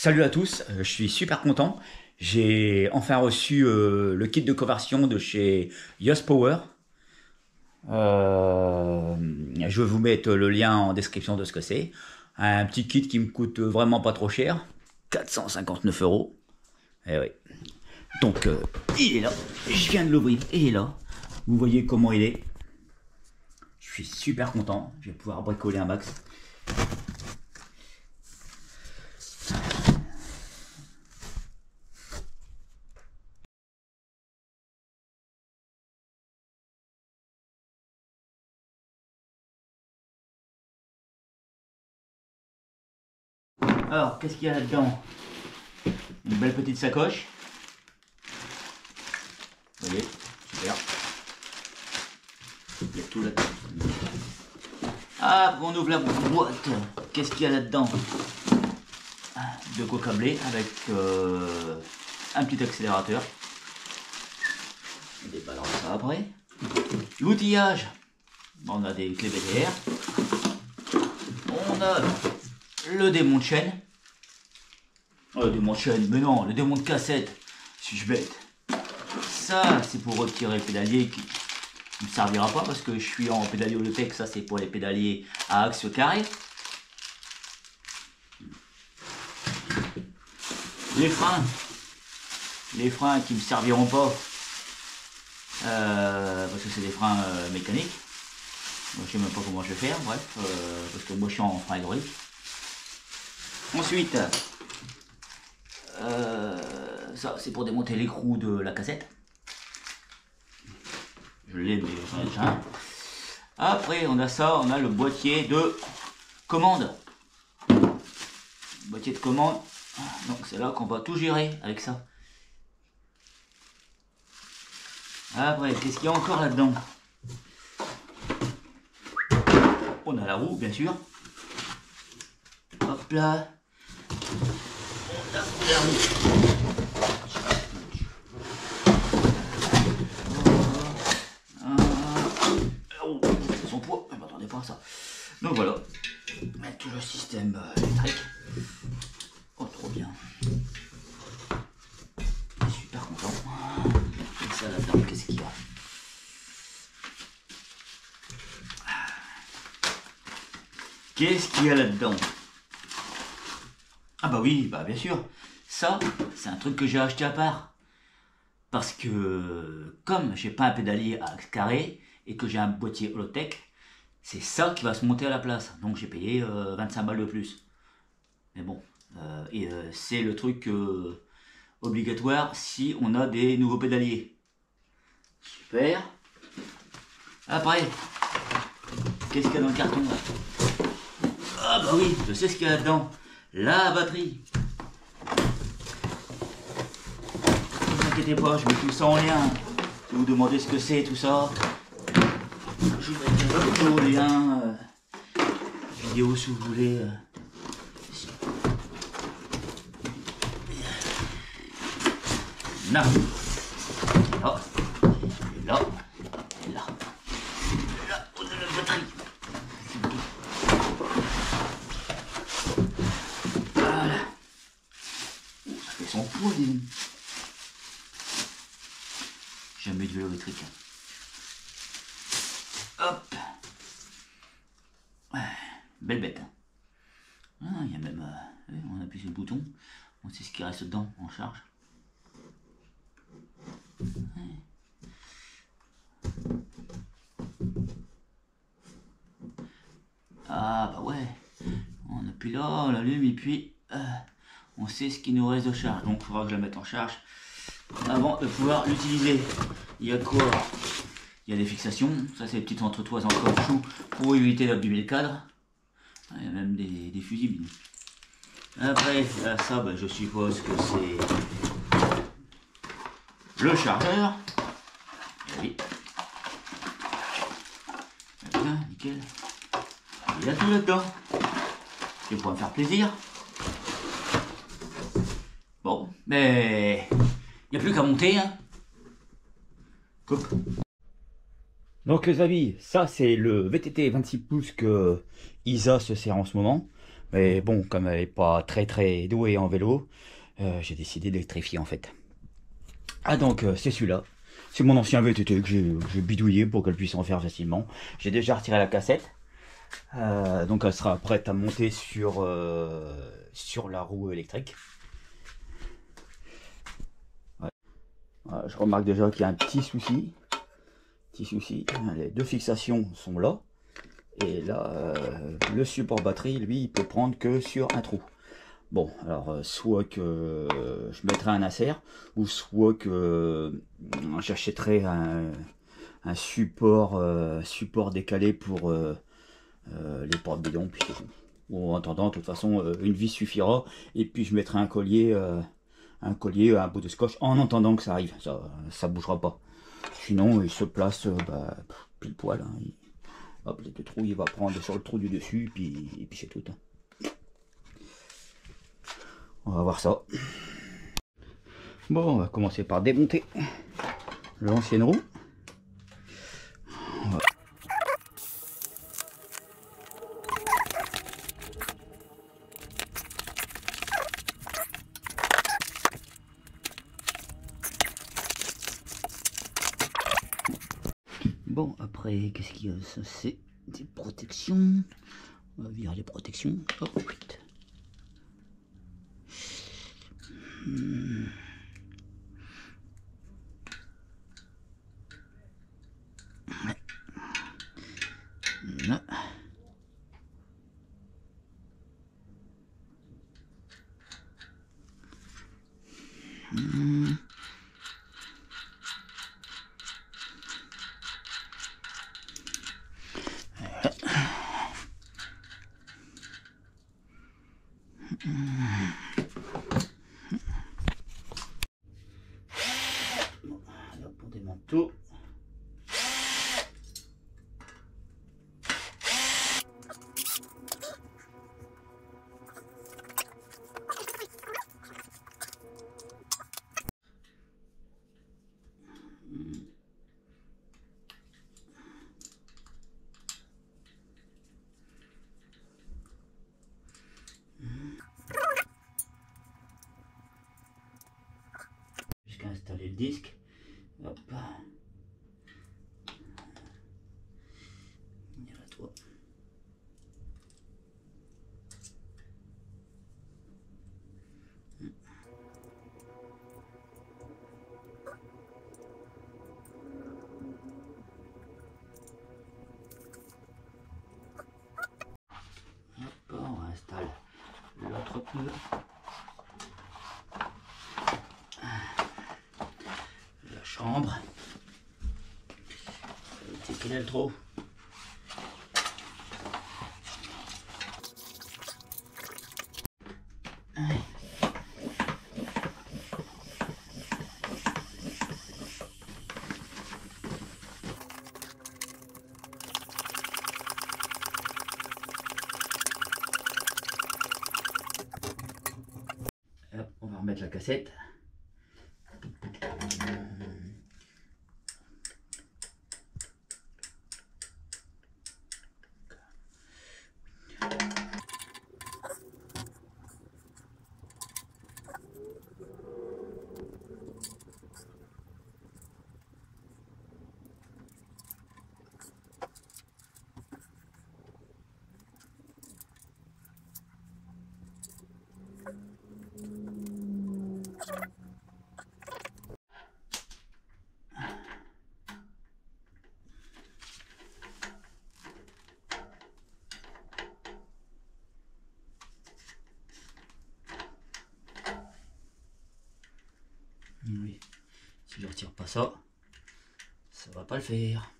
Salut à tous, je suis super content. J'ai enfin reçu le kit de conversion de chez Yoss Power. Je vais vous mettre le lien en description de ce que c'est. Un petit kit qui me coûte vraiment pas trop cher, 459 euros. Eh oui. Donc il est là, je viens de l'ouvrir et il est là. Vous voyez comment il est. Je suis super content, je vais pouvoir bricoler un max. Alors, qu'est-ce qu'il y a là-dedans? Une belle petite sacoche. Vous voyez, super. Il y a tout là-dedans. Ah, on ouvre la boîte. Qu'est-ce qu'il y a là-dedans? De quoi câbler avec un petit accélérateur. On déballera ça après. L'outillage. On a des clés BDR. On a le démon de chaîne. Le démon de chaîne, mais non, le démon de cassette. Suis-je bête? Ça, c'est pour retirer le pédalier qui ne me servira pas parce que je suis en pédalier Holotech. Ça, c'est pour les pédaliers à axe carré. Les freins qui me serviront pas parce que c'est des freins mécaniques. Moi, je sais même pas comment je vais faire, bref, parce que moi je suis en frein hydraulique. Ensuite, ça c'est pour démonter l'écrou de la cassette. Je l'ai, mais j'en ai déjà un. Après, on a ça, on a le boîtier de commande. Boîtier de commande. Donc c'est là qu'on va tout gérer avec ça. Après, qu'est-ce qu'il y a encore là-dedans? On a la roue, bien sûr. Hop là. On a la roue. Oh, son poids, je ne m'attendais pas à ça. Donc voilà. Tout le système électrique. Oh, trop bien. Super content. Et ça là-dedans, qu'est-ce qu'il y a? Qu'est-ce qu'il y a là-dedans? Ah bah oui, bah bien sûr. Ça, c'est un truc que j'ai acheté à part. Parce que comme j'ai pas un pédalier à axe carré et que j'ai un boîtier Holotech, c'est ça qui va se monter à la place. Donc j'ai payé 25 balles de plus. Mais bon, c'est le truc obligatoire si on a des nouveaux pédaliers. Super. Après, qu'est-ce qu'il y a dans le carton là? Ah bah oui, je sais ce qu'il y a là-dedans. La batterie. Ne vous inquiétez pas, je mets tout ça en lien. Si vous demandez ce que c'est, tout ça, je vous mettrai tout au lien. Vidéo si vous voulez. Là. Là. Et là. Et là. Et là, on a la batterie. Voilà. Ça fait son poids, dis donc. Jamais de vélo électrique. Hop. Ouais, belle bête. Ah, il y a même... on appuie sur le bouton. On sait ce qui reste dedans en charge. Ouais. Ah bah ouais. On appuie là, on allume et puis... on sait ce qui nous reste de charge. Donc il faudra que je la mette en charge avant de pouvoir l'utiliser. Il y a quoi? Il y a des fixations. Ça c'est les petites entretoises en caoutchouc pour éviter d'abîmer le cadre. Il y a même des fusibles. Après ça, bah, je suppose que c'est le chargeur. Oui. Bien, nickel. Il y a tout là-dedans. Je vais pouvoir me faire plaisir. Bon, mais il n'y a plus qu'à monter, hein. Coupe. Donc les amis, ça c'est le VTT 26 pouces que Isa se sert en ce moment. Mais bon, comme elle est pas très très douée en vélo, j'ai décidé d'électrifier en fait. Ah donc c'est celui-là. C'est mon ancien VTT que j'ai bidouillé pour qu'elle puisse en faire facilement. J'ai déjà retiré la cassette. Donc elle sera prête à monter sur la roue électrique. Ouais. Voilà, je remarque déjà qu'il y a un petit souci. Petit souci. Les deux fixations sont là. Et là, le support batterie, lui, il peut prendre que sur un trou. Bon, alors soit que je mettrai un insert, ou soit que j'achèterai un support décalé pour les portes bidons, puis c'est tout. Ou en attendant, de toute façon, une vis suffira, et puis je mettrai un collier, un bout de scotch, en attendant que ça arrive, ça bougera pas. Sinon, il se place pile poil. Hein. Hop, le trou, il va prendre sur le trou du dessus, et puis c'est tout. Hein. On va voir ça. Bon, on va commencer par démonter l'ancienne roue. Bon, après, qu'est-ce qu'il y a? Ça, c'est des protections. On va virer les protections. Hop, vite. Là. Bon, là, on démonte tout. Jusqu'à installer le disque. Hop. Il y a la toi. Hop, on installe l'autre pneu. La chambre. C'est quel est le trou? Hop, on va remettre la cassette. Oui. Si je retire pas ça, ça va pas le faire.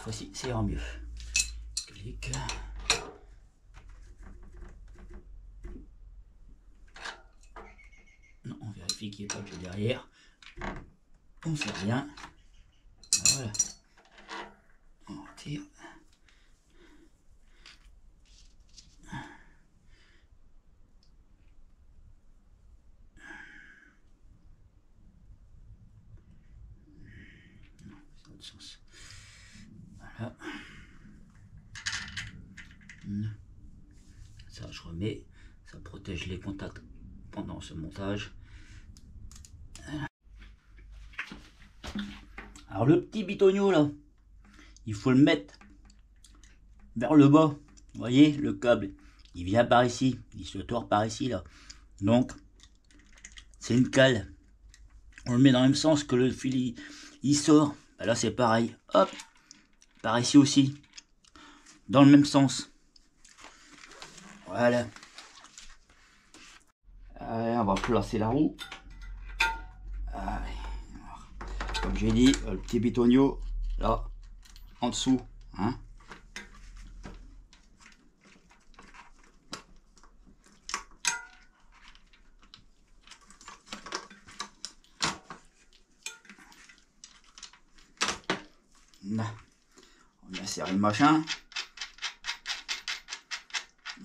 fois-ci, ça ira mieux. Clic. Non, on vérifie qu'il n'y ait pas que derrière. On ne fait rien. Voilà. On retire. Sens. Voilà. Ça, je remets. Ça protège les contacts pendant ce montage. Voilà. Alors le petit bitonio là, il faut le mettre vers le bas. Vous voyez, le câble, il vient par ici, il se tord par ici là. Donc, c'est une cale. On le met dans le même sens que le fil, il sort. Là, c'est pareil. Hop, par ici aussi. Dans le même sens. Voilà. Allez, on va placer la roue. Allez. Comme j'ai dit, le petit bitonio, là, en dessous. Hein. Là. On vient serrer le machin.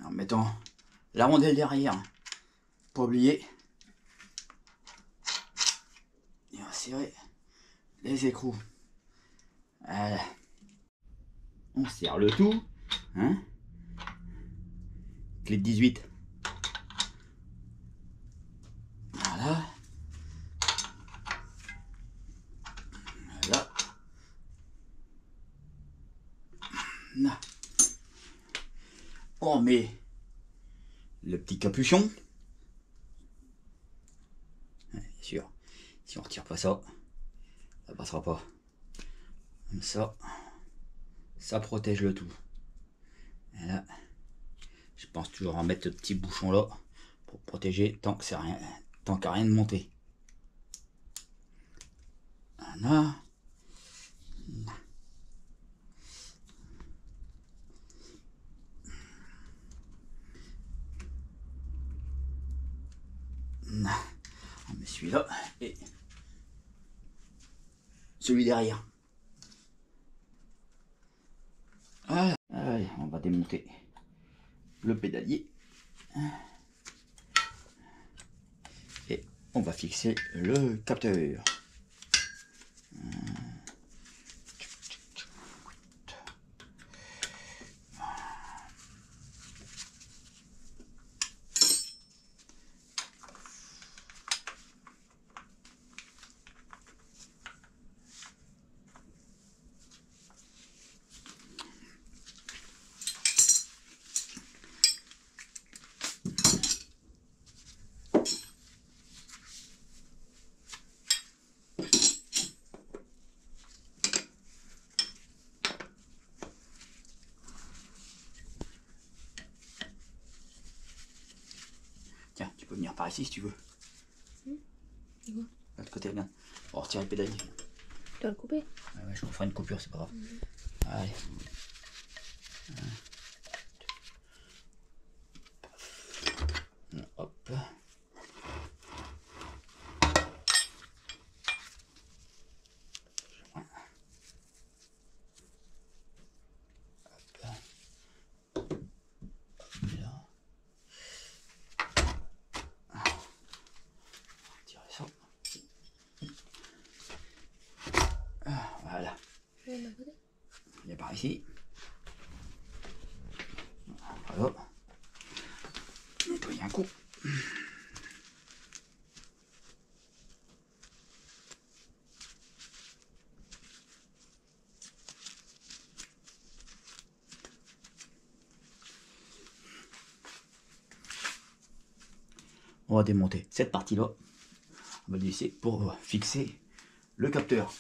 En mettant la rondelle derrière. Pas oublier. Et on va serrer les écrous. Voilà. On serre le tout. Hein. Clé de 18. Voilà. Voilà. Là. On met le petit capuchon. Bien sûr, si on retire pas ça, ça passera pas. Comme ça, ça protège le tout. Et là, je pense toujours en mettre ce petit bouchon là pour protéger tant que c'est rien, tant qu'il n'y a rien de monté. Voilà. On met celui-là et celui derrière. Voilà. Allez, on va démonter le pédalier. Et on va fixer le capteur. Tiens, tu peux venir par ici si tu veux. C'est quoi? De l'autre côté, regarde. On va retirer le pédalier. Tu vas le couper? Ouais, je ferai une coupure, c'est pas grave. Allez. Hop. Voilà. Il est par ici. Voilà. Nettoyer un coup. On va démonter cette partie-là. On va le laisser pour fixer le capteur.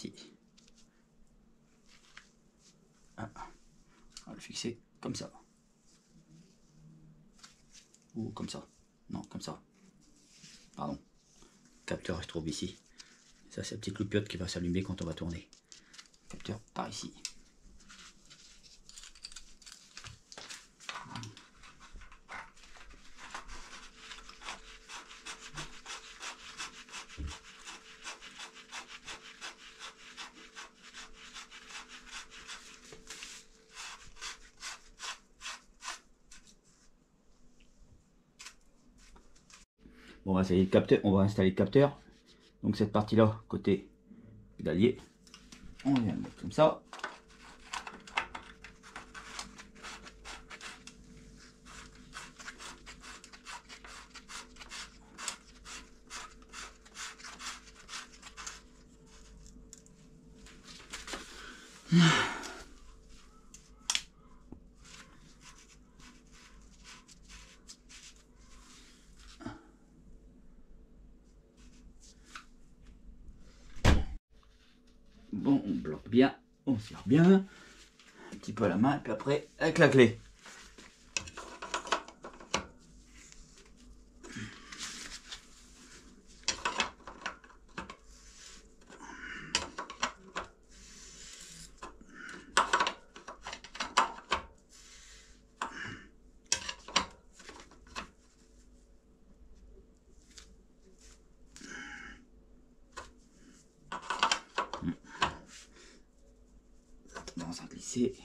parti. Ah. On va le fixer comme ça. Ou comme ça. Non, comme ça. Pardon. Le capteur se trouve ici. Ça, c'est la petite loupiote qui va s'allumer quand on va tourner. Le capteur par ici. Bon, on va installer le capteur. On va installer le capteur. Donc cette partie-là, côté pédalier, on vient le mettre comme ça. Bon, on bloque bien, on serre bien, un petit peu à la main, et puis après avec la clé. Tendance à glisser.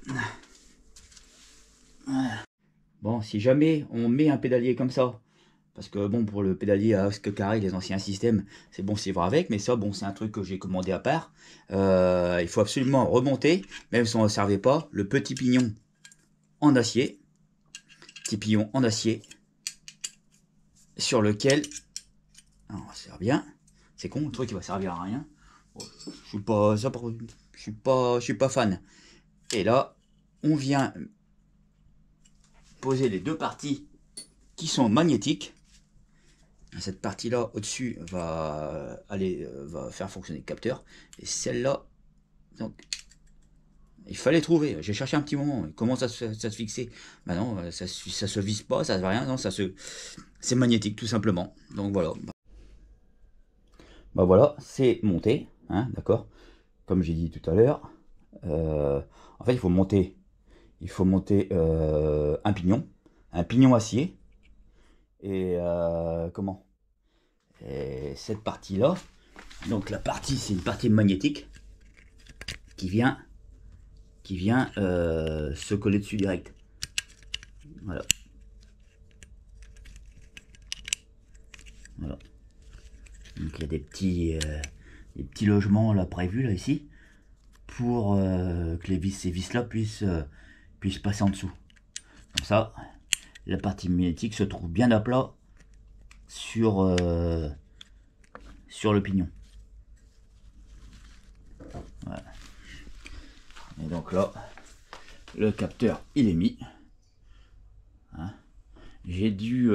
Voilà. Bon, si jamais on met un pédalier comme ça, parce que bon, pour le pédalier à axe carré, les anciens systèmes, c'est bon, c'est vrai avec, mais ça, bon, c'est un truc que j'ai commandé à part. Il faut absolument remonter, même si on ne servait pas, le petit pignon en acier. Petit pignon en acier sur lequel on va servir bien. C'est con, le truc qui va servir à rien. Je suis pas, ça, je suis pas fan. Et là, on vient poser les deux parties qui sont magnétiques. Cette partie-là au-dessus va va faire fonctionner le capteur. Et celle-là, donc, il fallait trouver. J'ai cherché un petit moment. Comment ça se fixait? Bah non, ça se vise pas, ça ne veut rien. Non, c'est magnétique tout simplement. Donc voilà. Bah voilà, c'est monté, hein, d'accord. Comme j'ai dit tout à l'heure, en fait, il faut monter un pignon acier. Et comment? Et cette partie-là, donc la partie, c'est une partie magnétique qui vient se coller dessus direct. Voilà. Voilà. Donc il y a des petits logements là prévus là ici pour que ces vis là puissent passer en dessous. Comme ça, la partie magnétique se trouve bien à plat sur le pignon. Voilà. Et donc là, le capteur il est mis. Hein. J'ai dû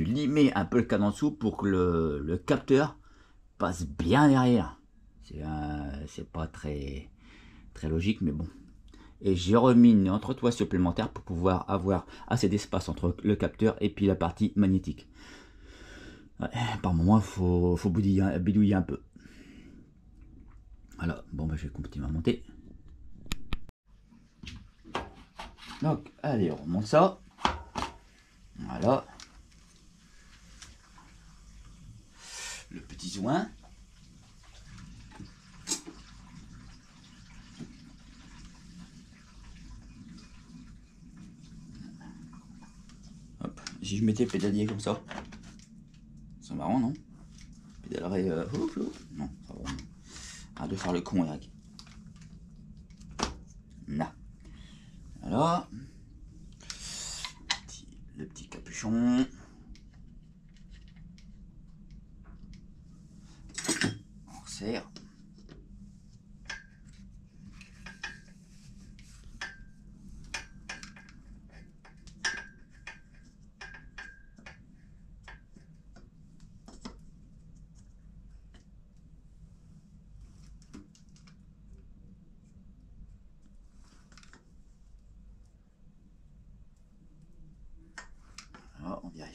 limer un peu le cadre en dessous pour que le capteur passe bien derrière. C'est pas très logique, mais bon. Et j'ai remis une entretoise supplémentaire pour pouvoir avoir assez d'espace entre le capteur et puis la partie magnétique. Ouais, par moment, il faut bidouiller un peu. Voilà, bon, bah, je vais continuer à monter. Donc, allez, on remonte ça. Voilà. Le petit joint. Hop. Si je mettais pédalier comme ça, c'est marrant, non? Pédalerait. Non, ça va. Arrête de faire le con, Eric. Là. Voilà. Le petit capuchon. On resserre.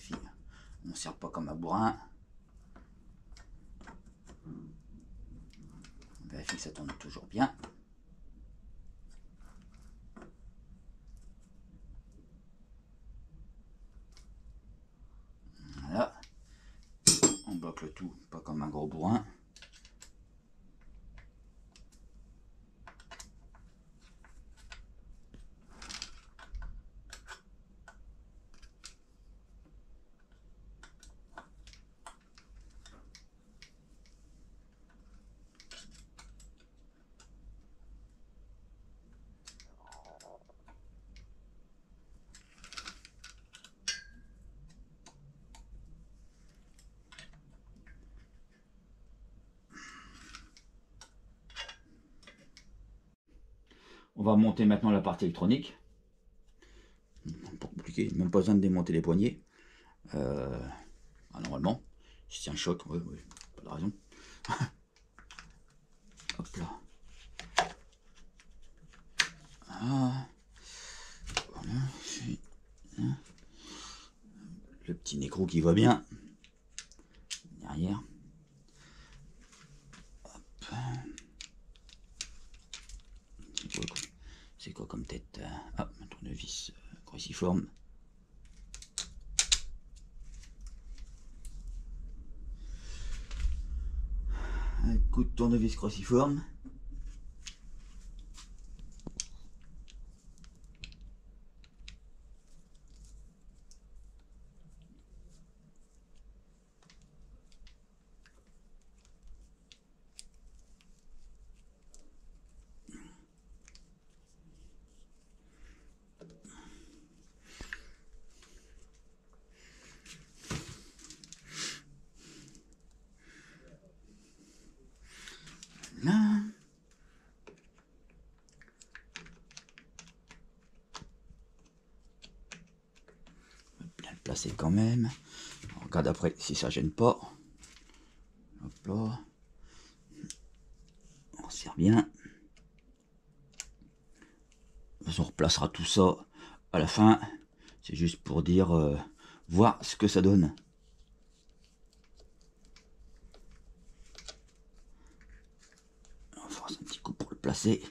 vérifie. On ne sert pas comme un bourrin. On vérifie que ça tourne toujours bien. Voilà. On bloque le tout, pas comme un gros bourrin. On va monter maintenant la partie électronique. Pas compliqué, même pas besoin de démonter les poignées. Normalement, si c'est un choc, ouais, pas de raison. Hop là. Ah. Voilà, le petit nécro qui va bien. Derrière. Hop. C'est quoi comme tête? Ah, un tournevis cruciforme. Un coup de tournevis cruciforme. Là. Bien le placer quand même. On regarde après si ça gêne pas. Hop là. On serre bien. On replacera tout ça à la fin. C'est juste pour dire, voir ce que ça donne. On fera un petit coup pour le placer.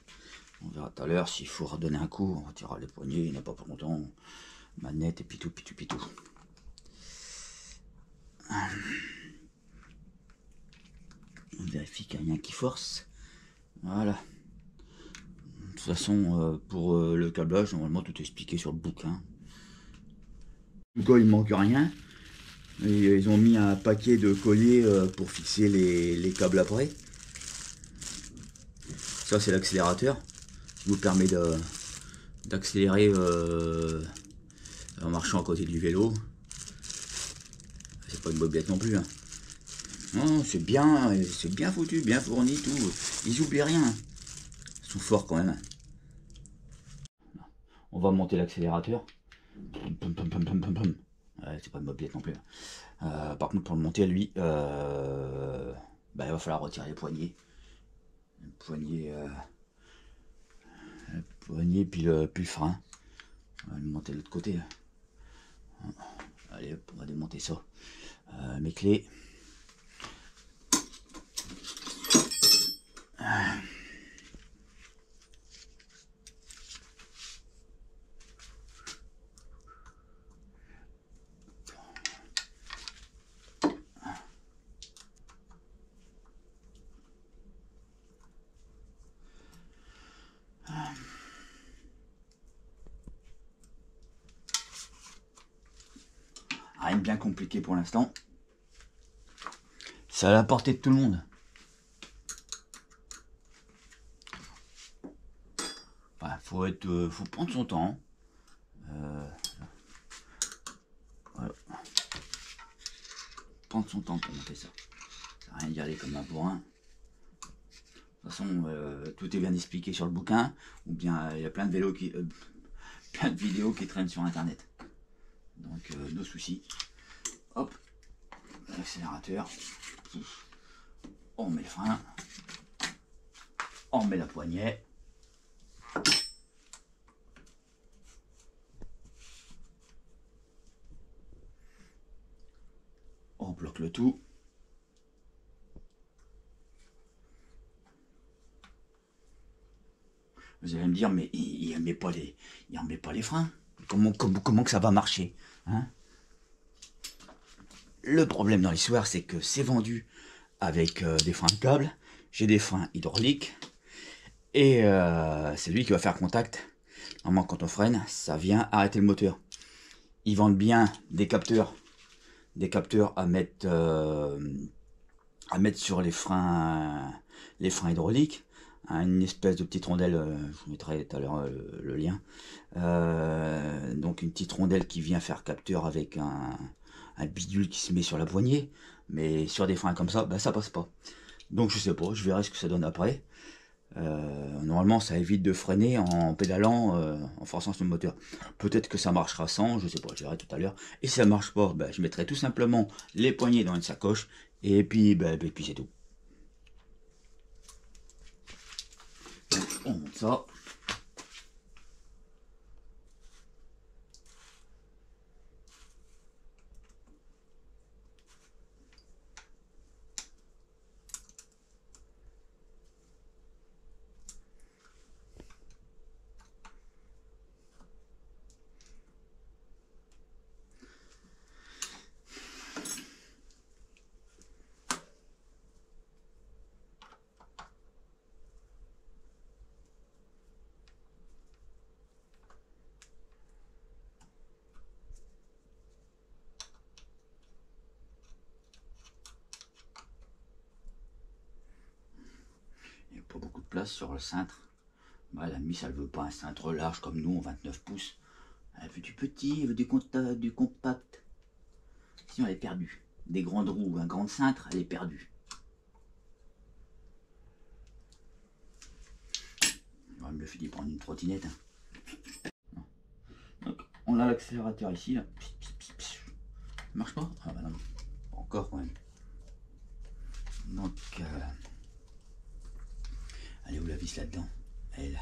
On verra tout à l'heure s'il faut redonner un coup. On retirera les poignées, il n'y a pas pour longtemps. Manette et pitou. On vérifie qu'il n'y a rien qui force. Voilà. De toute façon, pour le câblage, normalement tout est expliqué sur le bouquin. Du coup, il manque rien. Et ils ont mis un paquet de colliers pour fixer les câbles après. Ça, c'est l'accélérateur qui vous permet d'accélérer en marchant à côté du vélo. C'est pas une bobette non plus. Hein. Non, c'est bien foutu, bien fourni, tout. Ils oublient rien. Ils sont forts quand même. On va monter l'accélérateur. Ouais, c'est pas une mobilette non plus. Par contre, pour le monter, lui, il va falloir retirer les poignées. Le poignet puis le frein. On va le monter de l'autre côté. Allez, on va démonter ça. Mes clés. Rien de bien compliqué pour l'instant. C'est à la portée de tout le monde. Enfin, faut prendre son temps. Voilà. Prendre son temps pour monter ça. Ça sert à rien d'y aller comme un bourrin. De toute façon, tout est bien expliqué sur le bouquin, ou bien il y a plein de vélos plein de vidéos qui traînent sur internet. Donc nos soucis. Hop, l'accélérateur. On met le frein. On met la poignée. bloque le tout. Vous allez me dire, mais il ne met pas les freins. Comment que ça va marcher, hein? Le problème dans l'histoire, c'est que c'est vendu avec des freins de câble. J'ai des freins hydrauliques. Et c'est lui qui va faire contact. Normalement, quand on freine, ça vient arrêter le moteur. Ils vendent bien des capteurs à mettre sur les freins hydrauliques. Une espèce de petite rondelle, je vous mettrai tout à l'heure le lien. Donc une petite rondelle qui vient faire capteur avec un bidule qui se met sur la poignée. Mais sur des freins comme ça, bah, ça passe pas. Donc je sais pas, je verrai ce que ça donne après. Normalement ça évite de freiner en pédalant, en forçant sur le moteur. Peut-être que ça marchera sans, je sais pas, je verrai tout à l'heure. Et si ça marche pas, bah, je mettrai tout simplement les poignées dans une sacoche. Et puis, puis c'est tout. On monte ça. Il n'y a pas beaucoup de place sur le cintre. Bah, la Miss, elle veut pas un cintre large comme nous en 29 pouces. Elle veut du petit, elle veut du compact. Sinon elle est perdue. Des grandes roues, un grand cintre, elle est perdue. J'aurais mieux fait d'y prendre une trottinette. Hein. Donc, on a l'accélérateur ici, là. Ça marche pas? Ah bah non. Encore quand même. Donc, elle est où la vis là-dedans? Elle est là.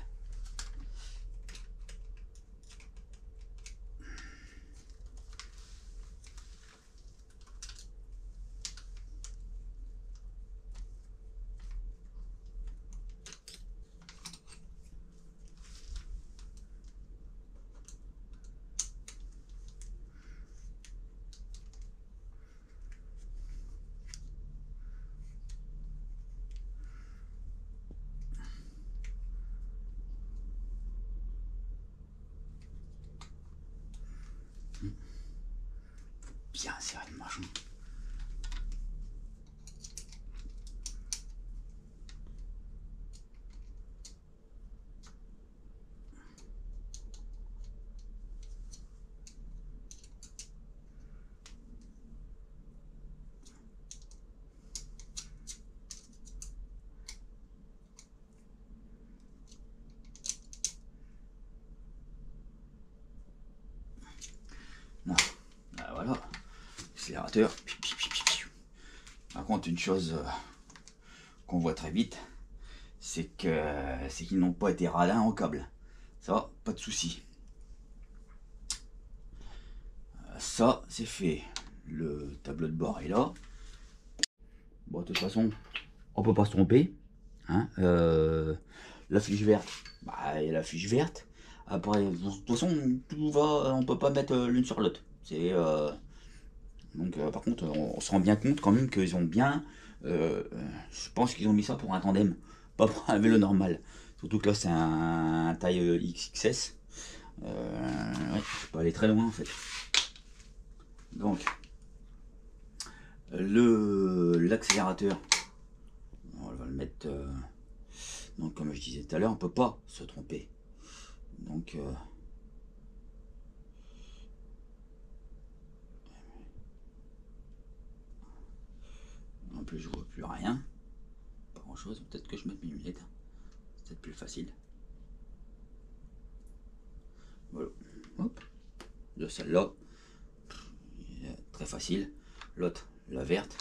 Bien serré le machin. Bon, ben voilà, accélérateur. Par contre, une chose qu'on voit très vite, c'est qu'ils n'ont pas été radins en câble. Ça, pas de souci. Ça, c'est fait. Le tableau de bord est là. Bon, de toute façon, on peut pas se tromper. Hein, la fiche verte, bah, il y a la fiche verte. Après, de toute façon, tout va, on peut pas mettre l'une sur l'autre. C'est donc, par contre, on se rend bien compte quand même qu'ils ont bien. Je pense qu'ils ont mis ça pour un tandem, pas pour un vélo normal. Surtout que là, c'est un taille XXS. Ouais, je peux aller très loin en fait. Donc, l'accélérateur, on va le mettre. Donc, comme je disais tout à l'heure, on peut pas se tromper. Donc, en plus, je vois plus rien. Pas grand chose. Peut-être que je mette mes lunettes. C'est peut-être plus facile. Voilà. Hop. De celle-là. Très facile. L'autre, la verte.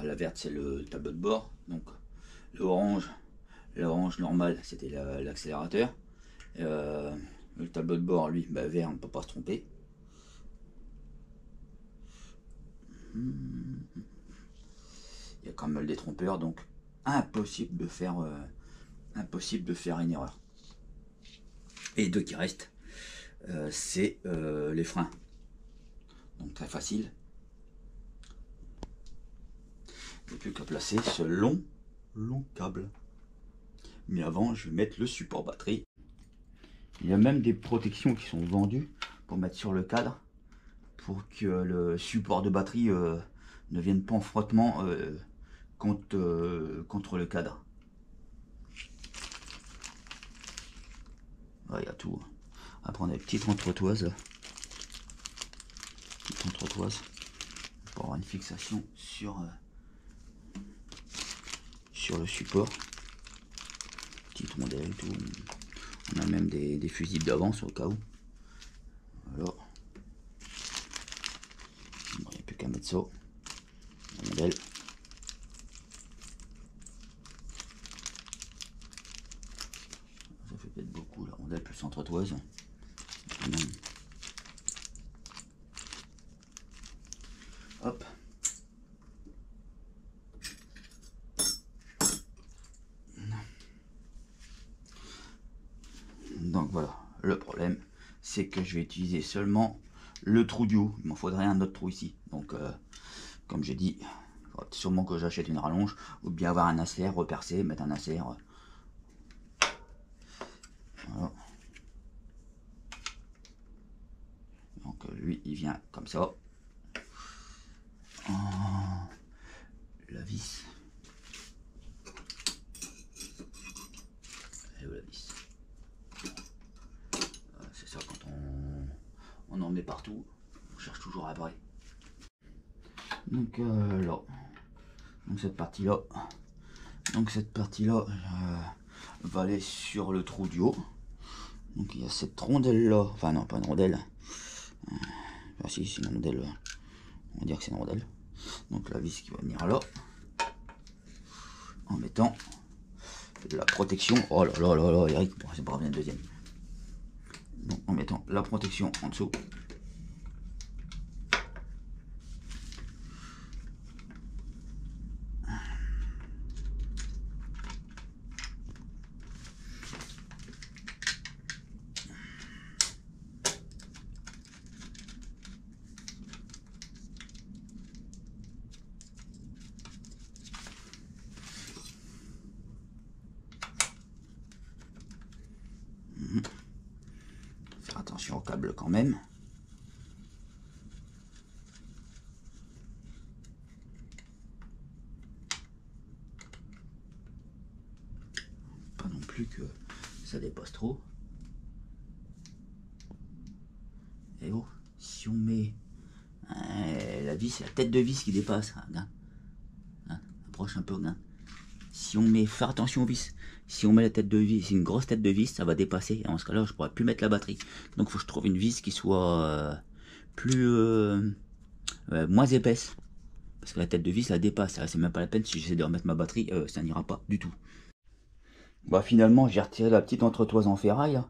La verte, c'est le tableau de bord. Donc, l'orange normal, c'était l'accélérateur. Le tableau de bord, lui, bah, vert, on ne peut pas se tromper. Il y a quand même le détrompeur, donc impossible de faire une erreur. Et deux qui restent, c'est les freins. Donc très facile. Il n'y a plus qu'à placer ce long câble. Mais avant, je vais mettre le support batterie. Il y a même des protections qui sont vendues pour mettre sur le cadre, pour que le support de batterie ne vienne pas en frottement contre le cadre. Il y a tout. Après on a des petites entretoises là. Pour avoir une fixation sur le support. Petite rondelle et tout. On a même des fusibles d'avance au cas où. Voilà. Il n'y a plus qu'à mettre ça. Rondelle. Ça fait peut-être beaucoup la rondelle plus entretoise. Hop. Donc voilà, le problème c'est que je vais utiliser seulement le trou du haut. Il m'en faudrait un autre trou ici. Donc comme j'ai dit, il faudra sûrement que j'achète une rallonge ou bien avoir un insert repercé, mettre un insert. Voilà. Donc lui il vient comme ça. La vis. Et où la vis? C'est ça, quand on en met partout, on cherche toujours à abriter. Donc là, donc cette partie là, va aller sur le trou du haut. Donc il y a cette rondelle là, enfin non pas une rondelle, ah si c'est une rondelle, on va dire que c'est une rondelle. Donc la vis qui va venir là, en mettant la protection. Oh là là là là, Eric, bon, c'est pas bien le deuxième. Donc en mettant la protection en dessous. Faire attention au câble quand même. Pas non plus que ça dépasse trop. Et oh, si on met la vis, la tête de vis qui dépasse, regarde. Hein, approche un peu, regarde. Si on met, faire attention aux vis. Si on met la tête de vis, une grosse tête de vis, ça va dépasser. Et en ce cas-là, je pourrais plus mettre la batterie. Donc, il faut que je trouve une vis qui soit moins épaisse. Parce que la tête de vis, la dépasse. C'est même pas la peine. Si j'essaie de remettre ma batterie, ça n'ira pas du tout. Bah, finalement, j'ai retiré la petite entretoise en ferraille. Hein,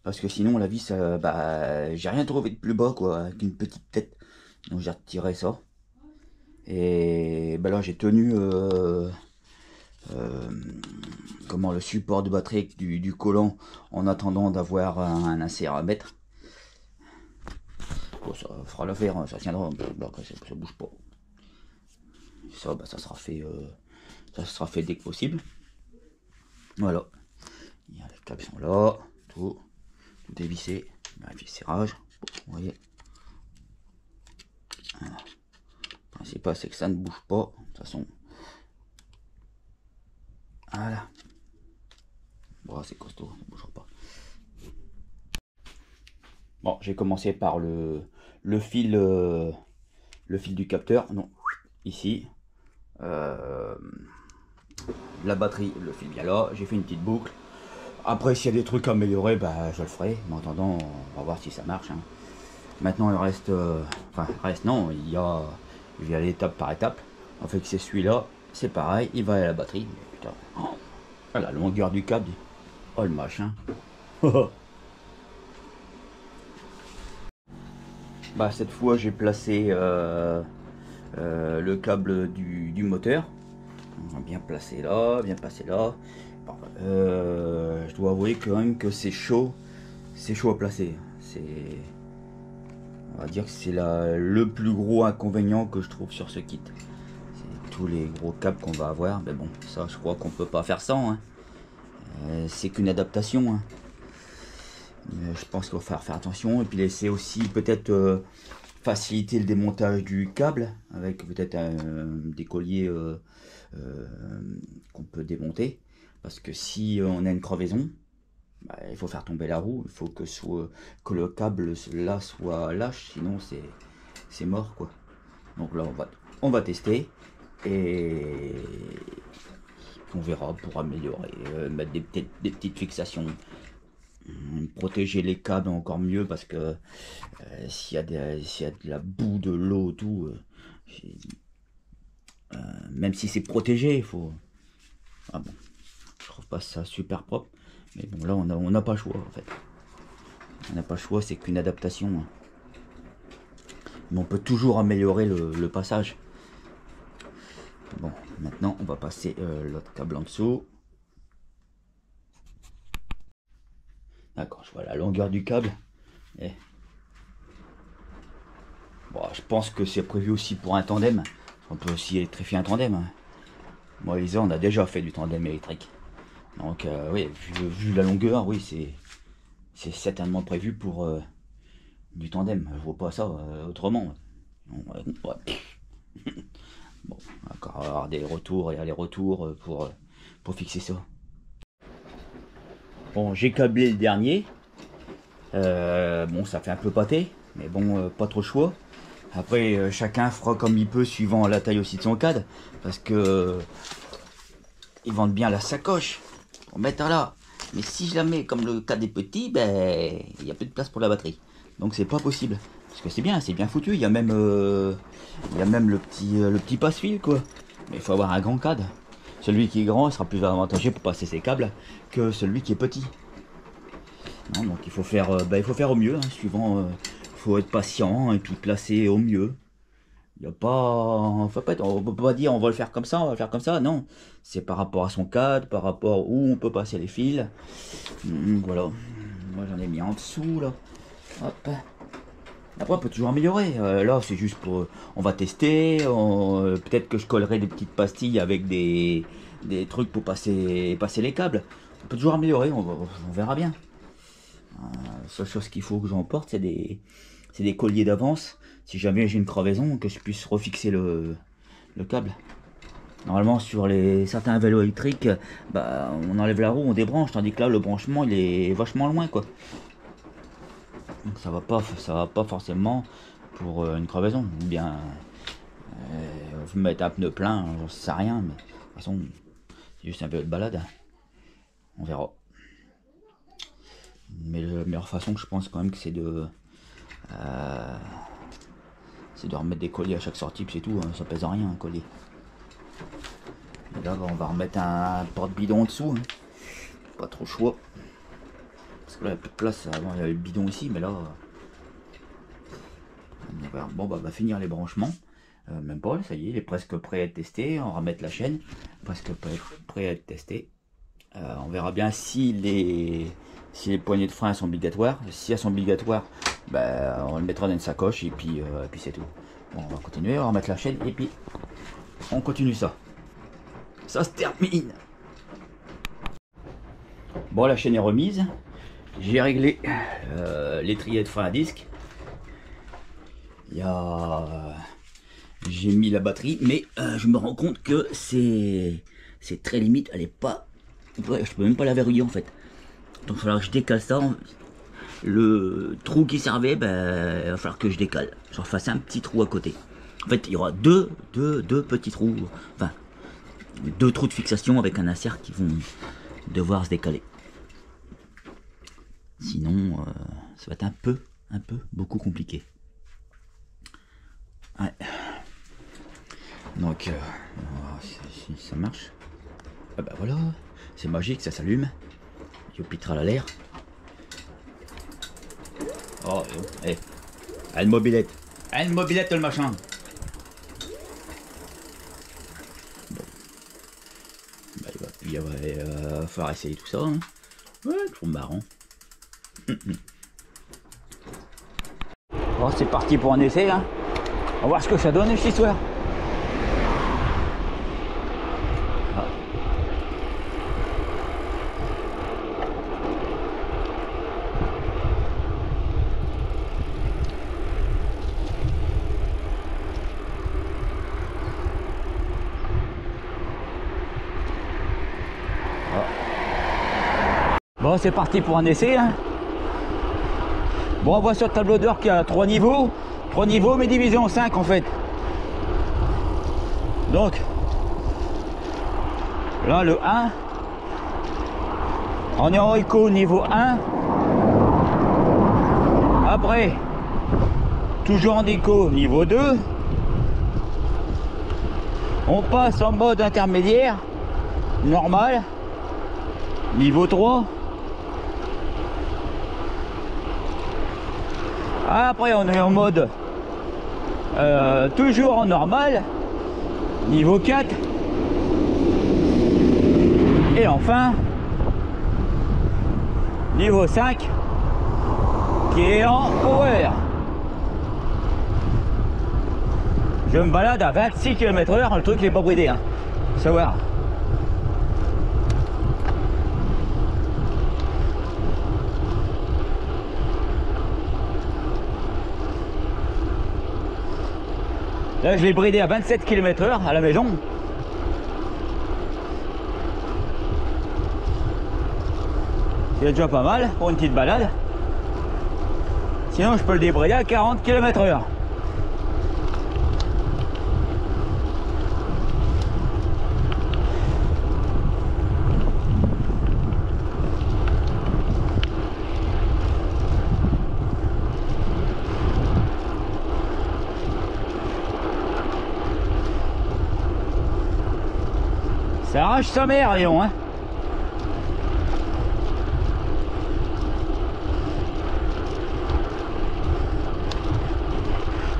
parce que sinon, la vis, j'ai rien trouvé de plus bas, quoi, avec une petite tête. Donc, j'ai retiré ça. Et bah, là, j'ai tenu... le support de batterie avec du collant en attendant d'avoir un insert à mettre. Bon, ça fera l'affaire, ça tiendra, ça bouge pas. Ça, ça sera fait dès que possible. Voilà. Il y a les câbles sont là, tout est vissé. Le serrage, vous voyez. Voilà. Le principal c'est que ça ne bouge pas. De toute façon. Voilà. Bon, c'est costaud, ça ne bougera pas. Bon, j'ai commencé par le fil du capteur. Non, ici. La batterie, le fil bien là. J'ai fait une petite boucle. Après, s'il y a des trucs à améliorer, bah, je le ferai. Mais en attendant, on va voir si ça marche. Hein. Maintenant, il reste... non, je vais aller étape par étape. En fait, c'est celui-là. C'est pareil, il va à la batterie. Mais putain, oh, la longueur du câble. Oh, le machin. Bah, cette fois, j'ai placé le câble du moteur. On va bien placer là, bien passer là. Je dois avouer quand même que c'est chaud à placer. On va dire que c'est le plus gros inconvénient que je trouve sur ce kit. C'est tous les gros câbles qu'on va avoir, mais bon, ça je crois qu'on peut pas faire sans, hein. C'est qu'une adaptation, hein. Je pense qu'il va faire attention et puis laisser aussi peut-être faciliter le démontage du câble avec peut-être des colliers qu'on peut démonter, parce que si on a une crevaison, bah, il faut faire tomber la roue, il faut que le câble là soit lâche, sinon c'est mort quoi. Donc là on va tester et on verra pour améliorer, mettre des petites fixations, protéger les câbles encore mieux, parce que s'il y a de la boue, de l'eau, tout, même si c'est protégé, il faut... Ah bon, je trouve pas ça super propre, mais bon là on n'a pas le choix en fait. On n'a pas le choix, c'est qu'une adaptation, hein. Mais on peut toujours améliorer le passage. Bon, maintenant on va passer l'autre câble en dessous. D'accord, je vois la longueur du câble. Et... bon, je pense que c'est prévu aussi pour un tandem. On peut aussi électrifier un tandem, hein. Moi, Lisa, on a déjà fait du tandem électrique. Donc, oui, vu la longueur, oui, c'est certainement prévu pour du tandem. Je vois pas ça autrement. Ouais. Bon, encore avoir des retours et allers-retours pour fixer ça. Bon, j'ai câblé le dernier. Bon, ça fait un peu pâté, mais bon, pas trop le choix. Après, chacun fera comme il peut suivant la taille aussi de son cadre, parce que ils vendent bien la sacoche pour mettre là. Mais si je la mets comme le cadre est petit, ben il n'y a plus de place pour la batterie. Donc c'est pas possible. Parce que c'est bien foutu. Il y a même le petit passe-fil quoi. Mais il faut avoir un grand cadre. Celui qui est grand sera plus avantageux pour passer ses câbles que celui qui est petit. Non, donc il faut faire au mieux, hein, suivant. Faut être patient et puis placer au mieux. Il y a pas, on peut pas dire on va le faire comme ça, on va le faire comme ça. Non, c'est par rapport à son cadre, par rapport où on peut passer les fils. Voilà. Moi j'en ai mis en dessous là. Hop. Après on peut toujours améliorer. Là c'est juste pour, on va tester. Peut-être que je collerai des petites pastilles avec des trucs pour passer les câbles. On peut toujours améliorer. On verra bien. La seule chose qu'il faut que j'emporte, c'est des colliers d'avance, si jamais j'ai une crevaison, que je puisse refixer le câble. Normalement sur certains vélos électriques, bah, on enlève la roue, on débranche, tandis que là le branchement il est vachement loin quoi. Donc ça va pas forcément pour une crevaison. Ou bien vous mettez un pneu plein, j'en sais rien, mais de toute façon c'est juste un vélo de balade. On verra. Mais la meilleure façon, je pense quand même que c'est de remettre des colliers à chaque sortie, puis c'est tout, hein, ça pèse rien un collier. Et là on va remettre un porte-bidon en dessous, hein. Pas trop choix. Parce que là il y a plus de place, avant il y avait le bidon ici, mais là bon bah on va finir les branchements. Même pas, ça y est, il est presque prêt à être testé. On va remettre la chaîne, presque prêt à être testé. On verra bien si les poignées de frein sont obligatoires. Si elles sont obligatoires, ben, on le mettra dans une sacoche et puis c'est tout. Bon, on va continuer, on va remettre la chaîne et puis on continue ça. Ça se termine. Bon, la chaîne est remise. J'ai réglé l'étrier de frein à disque. J'ai mis la batterie, mais je me rends compte que c'est très limite. Elle est pas... Ouais, je peux même pas la verrouiller en fait. Donc il va falloir que je décale ça. Le trou qui servait, ben, il va falloir que je décale. J'en fasse un petit trou à côté. En fait, il y aura deux petits trous. Enfin, 2 trous de fixation avec un insert qui vont devoir se décaler. Sinon, ça va être un peu beaucoup compliqué. Ouais. Donc, si ça marche. Ah bah voilà, c'est magique, ça s'allume. Il pitera à l'air. Oh, une mobilette. Une mobilette le machin. puis il va falloir essayer tout ça. Hein. Ouais, toujours marrant. Bon, c'est parti pour un essai. Hein. On va voir ce que ça donne cette histoire. Ah. Bon, c'est parti pour un essai. Hein. Bon, on voit sur le tableau d'heure qu'il y a 3 niveaux. 3 niveaux, mais divisé en 5 en fait. Donc, là, le 1. On est en éco niveau 1. Après, toujours en éco niveau 2. On passe en mode intermédiaire, normal, niveau 3. Après on est en mode toujours en normal, niveau 4. Et enfin niveau 5 qui est en power. Je me balade à 26 km/h, le truc n'est pas bridé, hein. Faut savoir. Là, je l'ai bridé à 27 km/h à la maison. C'est déjà pas mal pour une petite balade. Sinon, je peux le débrider à 40 km/h. Ça arrache sa mère, Léon, hein.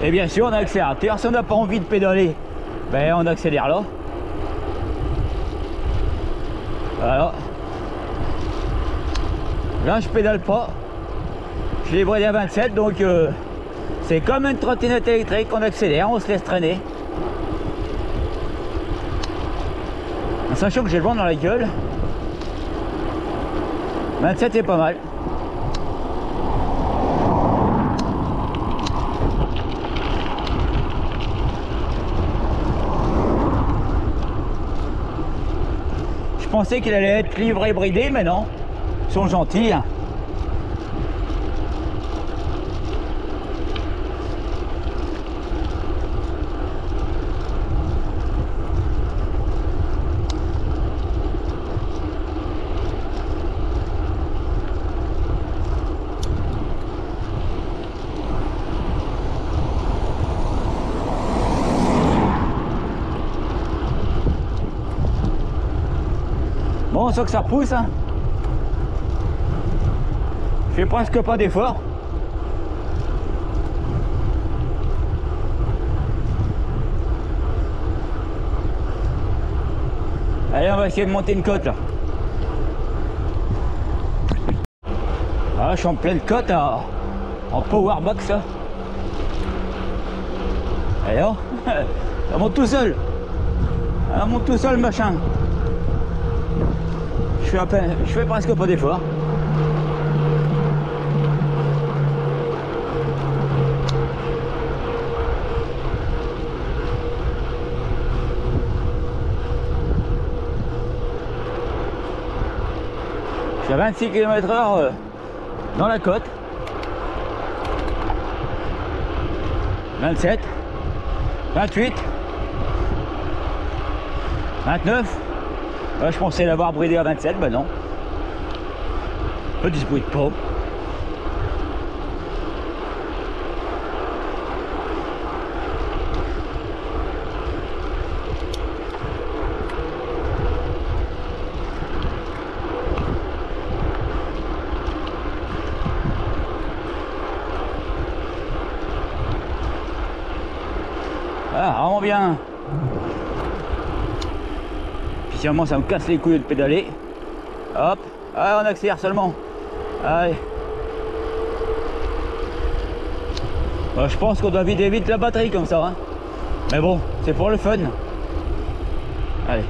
Et bien sûr, on a l'accélérateur. Si on n'a pas envie de pédaler, ben on accélère là. Voilà. Là, je pédale pas. Je l'ai bridé à 27, donc c'est comme une trottinette électrique. On accélère, on se laisse traîner. En sachant que j'ai le vent dans la gueule. 27 est pas mal. Je pensais qu'il allait être livré bridé, mais non. Ils sont gentils. Hein. Bon, on sent que ça repousse. Hein. Je fais presque pas d'effort. Allez, on va essayer de monter une côte là. Ah, je suis en pleine côte en powerbox. Là. Allez, oh, ça monte tout seul. Ça monte tout seul, machin. Je fais presque pas d'effort. Je suis à 26 km/h dans la côte. 27, 28, 29. Je pensais l'avoir bridé à 27, ben non. Petit bruit de pas. Ah, vraiment bien. Puis Finalement ça me casse les couilles de pédaler. Hop, ah, on accélère seulement. Allez. Bah, je pense qu'on doit vider vite la batterie comme ça. Hein. Mais bon, c'est pour le fun. Allez.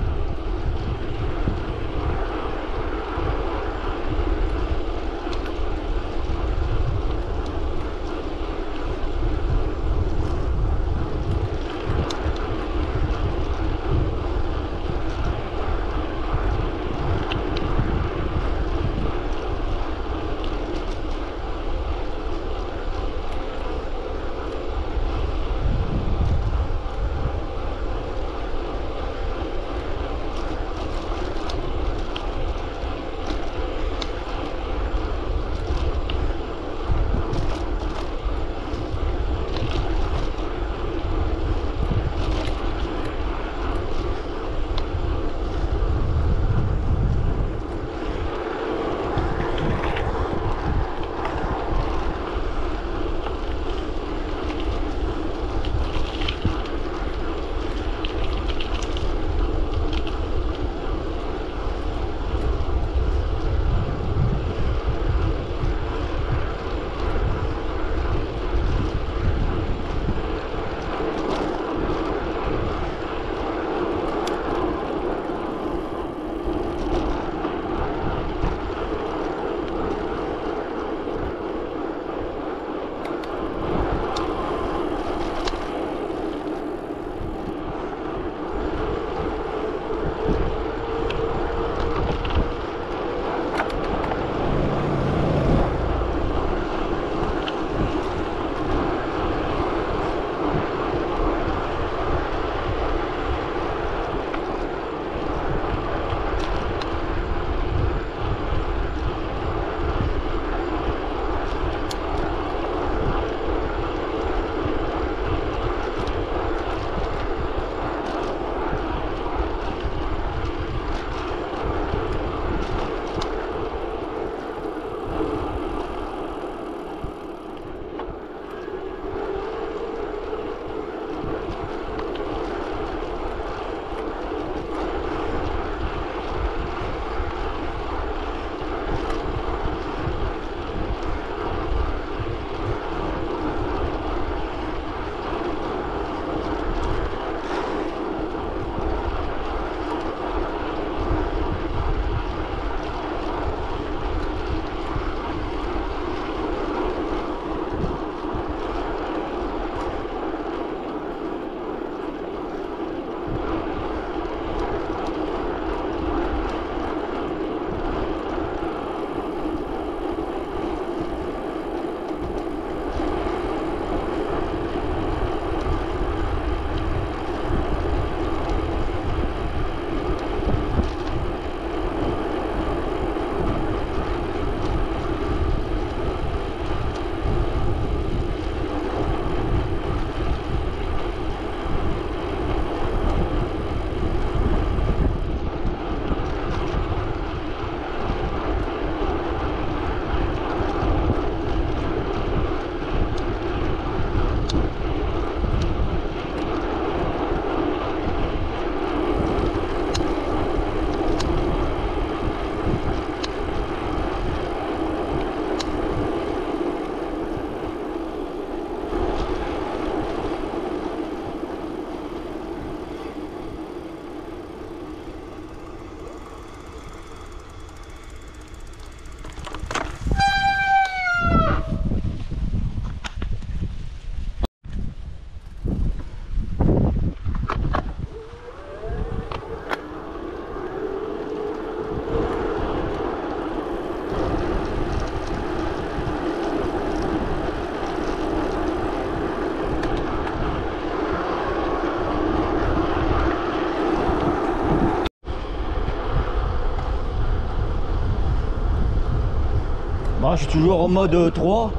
Bon, je suis toujours en mode 3.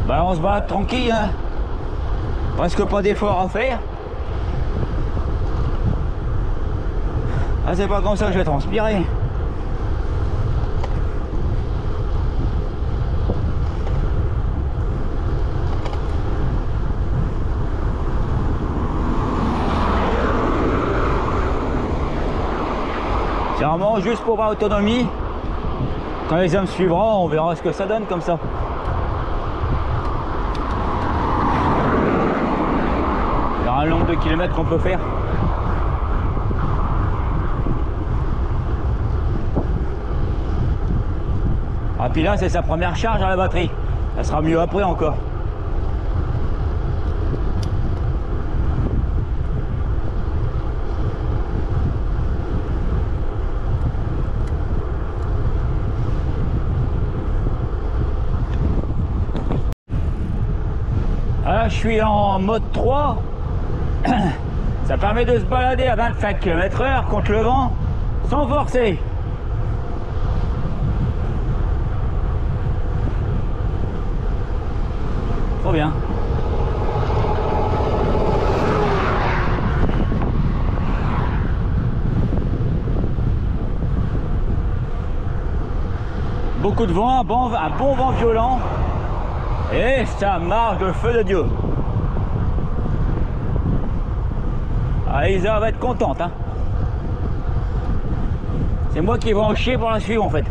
Ben, on se bat tranquille, hein. Presque pas d'effort à faire. Ah, c'est pas comme ça que je vais transpirer. C'est vraiment juste pour ma autonomie. Quand les hommes suivront, on verra ce que ça donne comme ça. Il y aura un nombre de kilomètres qu'on peut faire. Ah, puis là, c'est sa première charge à la batterie. Ça sera mieux après encore. Là, je suis en mode 3. Ça permet de se balader à 25 km/h contre le vent sans forcer. Trop bien. Beaucoup de vent, un bon vent violent. Et ça marche de feu de Dieu. Ah, Isa va être contente, hein. C'est moi qui vais en chier pour la suivre en fait.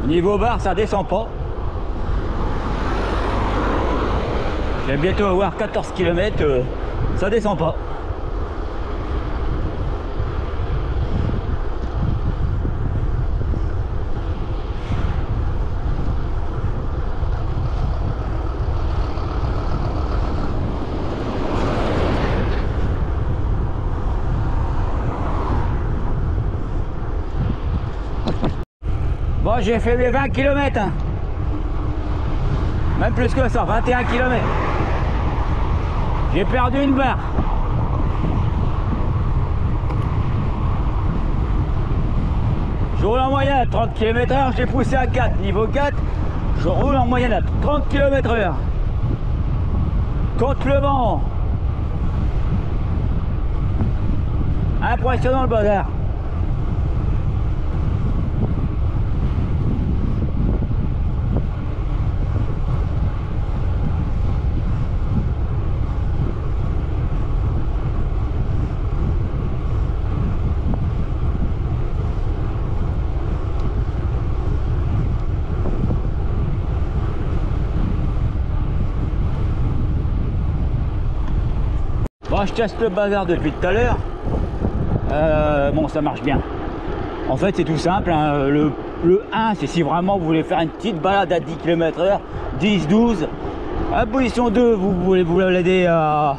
Niveau barre, ça descend pas. Je vais bientôt avoir 14 km, ça descend pas. Bon, j'ai fait mes 20 km. Hein. Même plus que ça, 21 km. J'ai perdu une barre. Je roule en moyenne à 30 km/h, j'ai poussé à 4. Niveau 4, je roule en moyenne à 30 km/h. Contre le vent. Impressionnant le bazar. Bon, je teste le bazar depuis tout à l'heure. Bon, ça marche bien. En fait, c'est tout simple. Hein. Le 1, c'est si vraiment vous voulez faire une petite balade à 10 km/h, 10, 12. À position 2, vous voulez vous balader à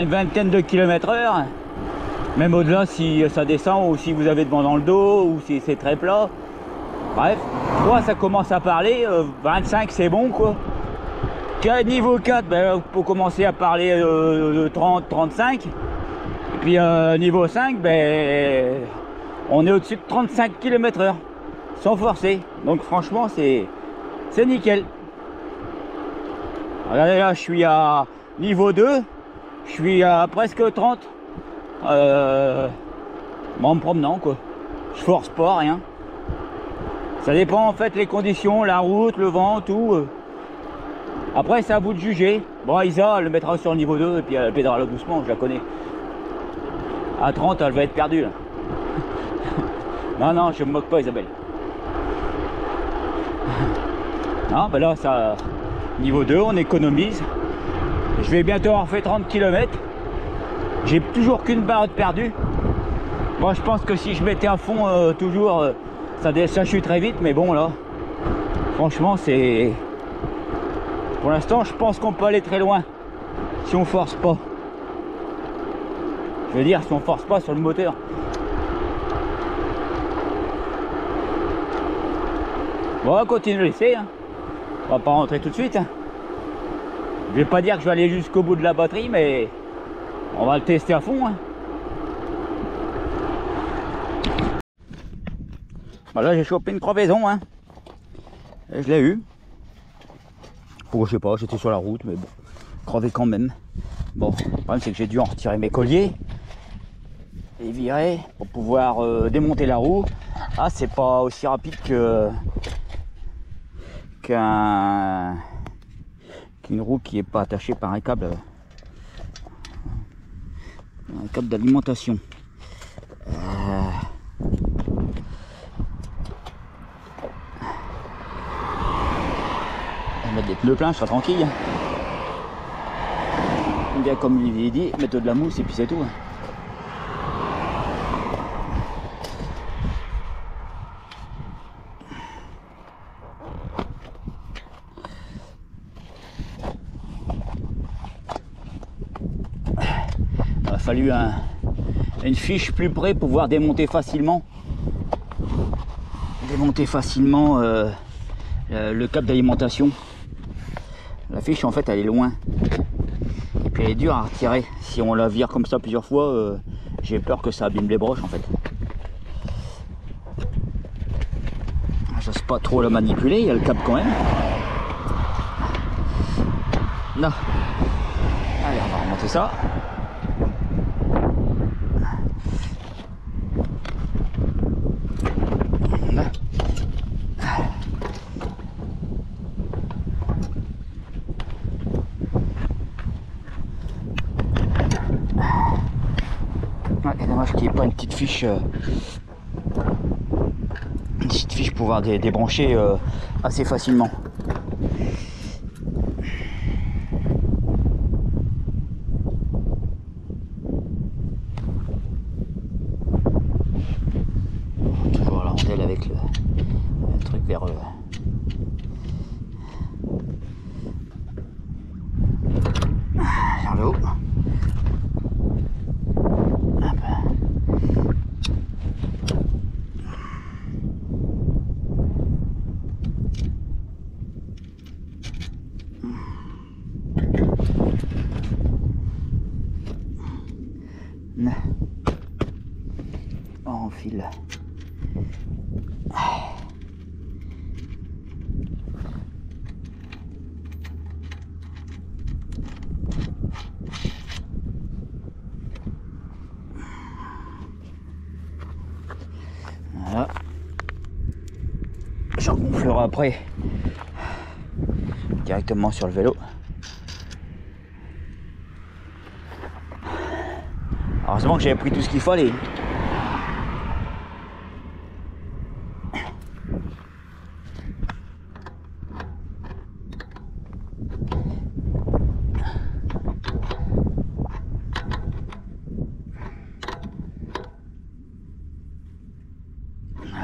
une vingtaine de km/h. Même au-delà, si ça descend ou si vous avez de vent dans le dos ou si c'est très plat. Bref, 3, ça commence à parler. 25, c'est bon, quoi. Niveau 4, ben, pour commencer à parler de 30, 35. Et puis niveau 5, ben, on est au-dessus de 35 km/h, sans forcer. Donc franchement, c'est nickel. Regardez là, je suis à niveau 2, je suis à presque 30. En me promenant, quoi. Je force pas, rien. Ça dépend en fait les conditions, la route, le vent, tout. Après, c'est à vous de juger. Bon, Isa, elle le mettra sur le niveau 2 et puis elle pédalera doucement, je la connais. À 30, elle va être perdue là. Non, non, je me moque pas, Isabelle. Non, ben là, ça. Niveau 2, on économise. Je vais bientôt avoir fait 30 km. J'ai toujours qu'une barre de perdu. Moi, je pense que si je mettais à fond toujours, ça chute très vite, mais bon, là. Franchement, c'est... Pour l'instant, je pense qu'on peut aller très loin si on force pas. Je veux dire, si on force pas sur le moteur. Bon, on va continuer l'essai. Hein. On va pas rentrer tout de suite. Hein. Je vais pas dire que je vais aller jusqu'au bout de la batterie, mais on va le tester à fond. Hein. Bah là, j'ai chopé une crevaison. Hein. Et je l'ai eu. Bon, je sais pas, j'étais sur la route, mais bon, crevé quand même. Bon, le problème c'est que j'ai dû en retirer mes colliers et virer pour pouvoir démonter la roue. Ah, c'est pas aussi rapide qu'une roue qui est pas attachée par un câble d'alimentation. Mettre des pneus pleins, je serai tranquille. Bien comme Olivier dit, mettre de la mousse et puis c'est tout. Il a fallu une fiche plus près pour pouvoir démonter facilement. Le câble d'alimentation. La fiche en fait elle est loin. Et puis elle est dure à retirer. Si on la vire comme ça plusieurs fois, j'ai peur que ça abîme les broches en fait. J'ose pas trop la manipuler, il y a le câble quand même. Là. Allez, on va remonter ça. Là. Ouais, dommage qu'il n'y ait pas une petite fiche pour pouvoir débrancher assez facilement. Toujours la rondelle avec le truc vers le haut. On file. Voilà. J'en gonflerai après directement sur le vélo. Heureusement que j'avais pris tout ce qu'il fallait.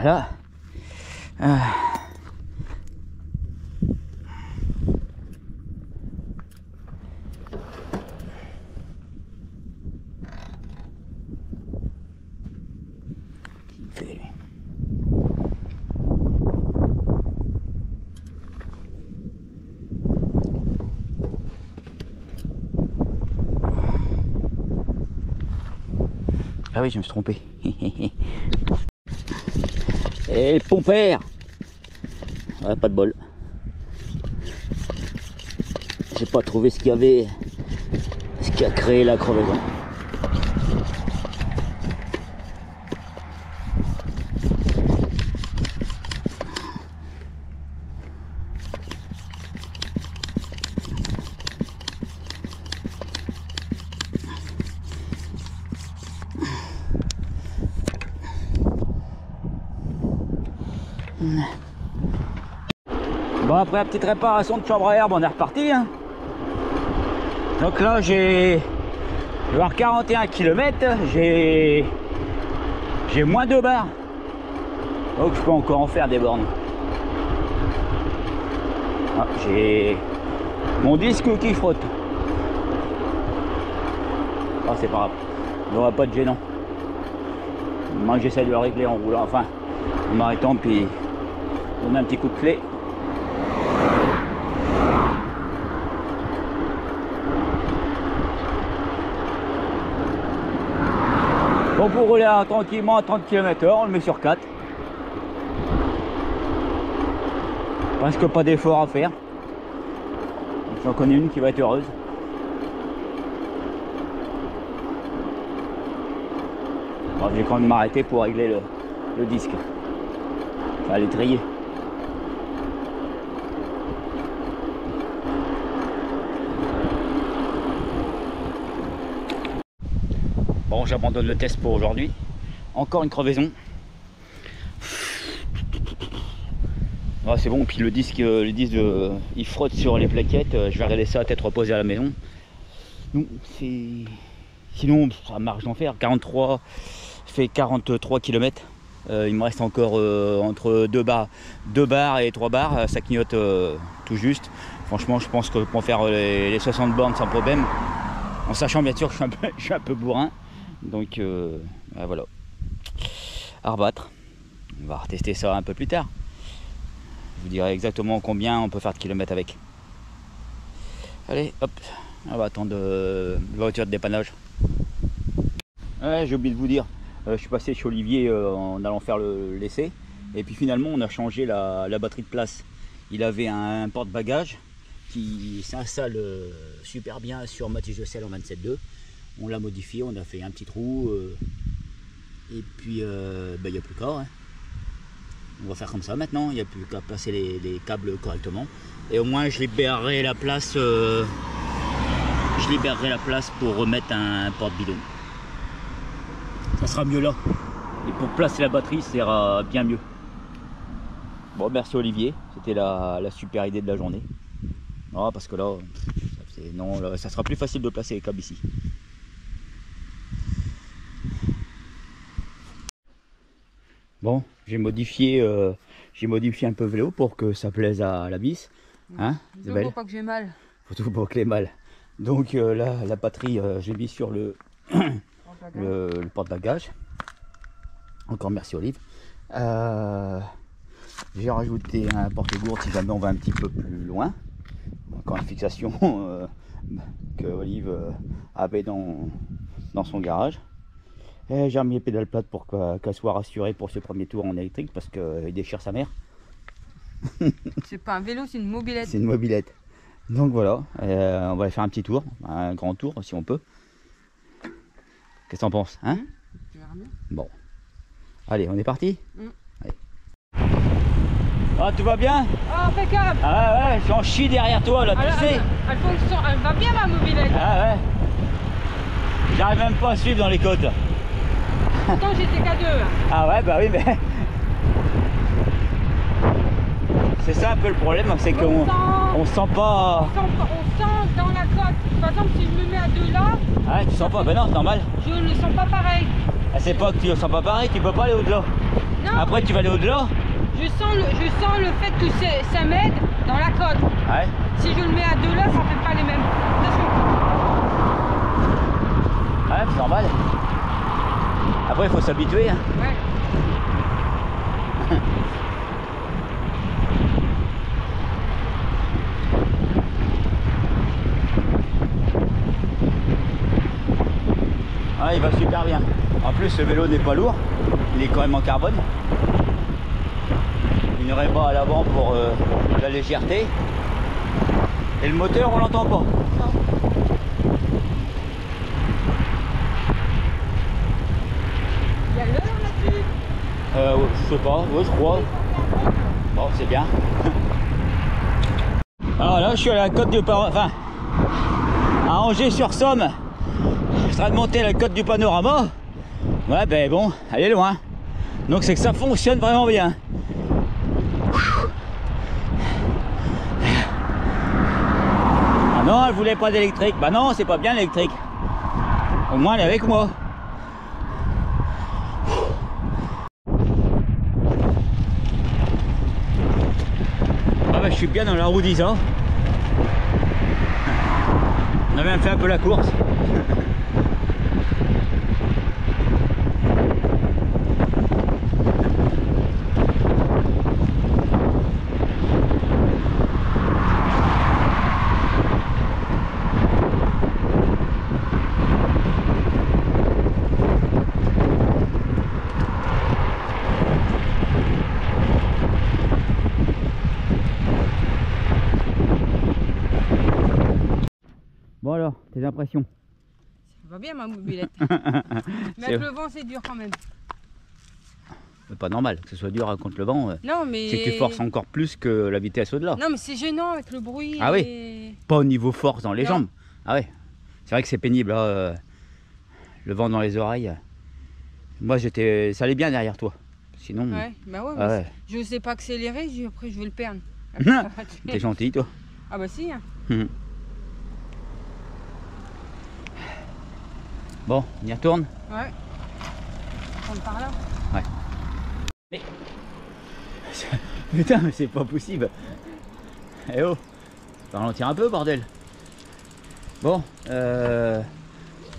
Voilà. Ah oui, je me suis trompé. Et le pompère. Ouais, pas de bol. J'ai pas trouvé ce qu'il y avait, ce qui a créé la crevaison. Bon, après la petite réparation de chambre à herbe, on est reparti. Hein. Donc là, j'ai 41 km, j'ai moins 2 bars. Donc je peux encore en faire des bornes. Ah, j'ai mon disque qui frotte. Ah, c'est pas grave. Il n'y aura pas de gênant. Moi, j'essaie de le régler en roulant, enfin, en m'arrêtant, puis donner un petit coup de clé. Bon, pour rouler tranquillement à 30 km/h, on le met sur 4. Presque pas d'effort à faire. J'en connais une qui va être heureuse. Bon, je vais quand même m'arrêter pour régler le disque. Enfin, l'étrier. Bon, j'abandonne le test pour aujourd'hui. Encore une crevaison. Ah, c'est bon, puis le disque il frotte sur les plaquettes. Je vais regarder ça à tête reposée à la maison. Non, c'est... Sinon, ça marche d'enfer. 43, fait 43 km. Il me reste encore entre 2 barres et 3 barres. Ça clignote tout juste. Franchement, je pense que pour faire les 60 bornes sans problème, en sachant bien sûr que je suis un peu bourrin. Donc voilà, à rebattre. On va retester ça un peu plus tard. Je vous dirai exactement combien on peut faire de kilomètres avec. Allez, hop, on va attendre la voiture de dépannage. Ouais, j'ai oublié de vous dire, je suis passé chez Olivier en allant faire l'essai. Et puis finalement, on a changé la batterie de place. Il avait un porte-bagages qui s'installe super bien sur ma tige de selle en 27.2. On l'a modifié, on a fait un petit trou. Et puis, il n'y a plus qu'à. Hein. On va faire comme ça maintenant, il n'y a plus qu'à placer les câbles correctement. Et au moins je libérerai la place, pour remettre un porte-bidon. Ça sera mieux là. Et pour placer la batterie, ça ira bien mieux. Bon, merci Olivier, c'était la super idée de la journée. Non, parce que là, ça sera plus facile de placer les câbles ici. Bon, j'ai modifié un peu le vélo pour que ça plaise à la vis. Hein, faut pas que j'ai mal. Faut tout pas que les mal. Donc là, la batterie, j'ai mis sur le porte-bagages. Encore merci Olive. J'ai rajouté un porte-gourde si jamais on va un petit peu plus loin. Encore une fixation que Olive avait dans son garage. J'ai remis les pédales plates pour qu'elle soit rassurée pour ce premier tour en électrique parce qu'il déchire sa mère. C'est pas un vélo, c'est une mobilette. C'est une mobilette. Donc voilà, on va aller faire un petit tour, un grand tour si on peut. Qu'est-ce que t'en penses, hein? Bon. Allez, on est parti. Allez. Ah, tout va bien? Ah, impeccable. Ah ouais, j'en chie derrière toi là, tu sais. Elle va bien ma mobilette. Ah ouais. J'arrive même pas à suivre dans les côtes. Pourtant j'étais qu'à 2. Ah ouais, bah oui, mais... C'est ça un peu le problème, c'est qu'on sent pas... On sent dans la côte. Par exemple, si je me mets à 2 là... Ah, tu sens pas? Ben non, c'est normal. Je ne le sens pas pareil. Ah, c'est pas que tu le sens pas pareil, tu peux pas aller au-delà. Non. Après, tu vas aller au-delà. Je sens le fait que ça m'aide dans la côte. Ouais. Si je le mets à 2 là, ça fait pas les mêmes. Ouais, c'est normal. Après, il faut s'habituer. Hein. Ouais. Ah, il va super bien. En plus, ce vélo n'est pas lourd. Il est quand même en carbone. Il n'y aurait pas à l'avant pour la légèreté. Et le moteur, on l'entend pas. Non. Il y a l'heure là-dessus? Je sais pas, ouais, je crois. Bon, c'est bien. Alors là, je suis à la côte du panorama, enfin, à Angers-sur-Somme. Je serai de monter à la côte du panorama. Ouais, ben bon, elle est loin. Donc c'est que ça fonctionne vraiment bien. Ah non, elle voulait pas d'électrique. Bah non, c'est pas bien l'électrique. Au moins, elle est avec moi. suis bien dans la roue d'Isa. On a même fait un peu la course. Bon alors, tes impressions? Ça va bien ma mobilette. Mais avec le vent c'est dur quand même. C'est pas normal que ce soit dur contre le vent. Non mais... C'est que tu forces encore plus que la vitesse au-delà. Non mais c'est gênant avec le bruit. Ah oui. Et... Pas au niveau force dans les Non. jambes. Ah ouais. C'est vrai que c'est pénible là, le vent dans les oreilles. Moi j'étais, ça allait bien derrière toi. Sinon, Ouais, bah ouais, ah mais ouais. je sais pas accélérer, après je vais le perdre. T'es gentil toi. Ah bah si. Hein. Bon, on y retourne. Ouais. On par là. Ouais. Mais... Putain, mais c'est pas possible. Eh oh, faut ralentir un peu, bordel. Bon,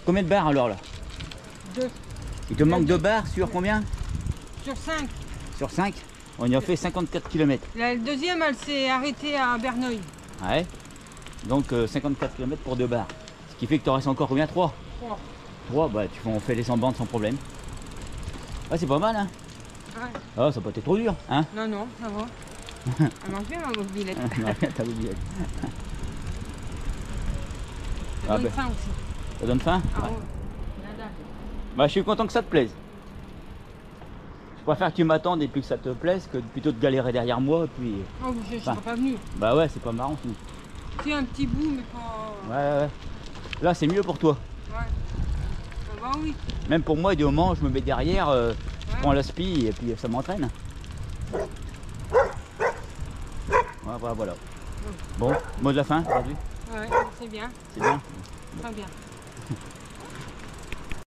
combien de barres alors là? 2 Il te manque 2 barres sur combien? sur 5. Sur 5. On y a fait 54 km. La deuxième, elle s'est arrêtée à Berneuil. Ouais. Donc 54 km pour 2 barres. Ce qui fait que tu en restes encore combien? 3. 3, bah on fait les 100 bandes sans problème. Ouais, c'est pas mal, hein. Ouais. Ah, ça n'a pas été trop dur, hein. Non, non, ça va. Elle marche bien ma mobilette. T'as oublié. Ça Ah donne ben. faim aussi. Ça donne faim? Ah Ouais. ouais. Nada. Bah, je suis content que ça te plaise. Je préfère que tu m'attendes et puis que ça te plaise que plutôt de galérer derrière moi. Puis... Oh, je Bah. serais pas venu. Bah ouais, c'est pas marrant. Sinon. C'est un petit bout, mais pas... Ouais. Là, c'est mieux pour toi. Ouais. Ah bah oui. Même pour moi, des moments, je me mets derrière, je prends l'aspi et puis ça m'entraîne. Voilà. Bon, mot de la fin aujourd'hui? Ouais, c'est bien. C'est bien. Très bien.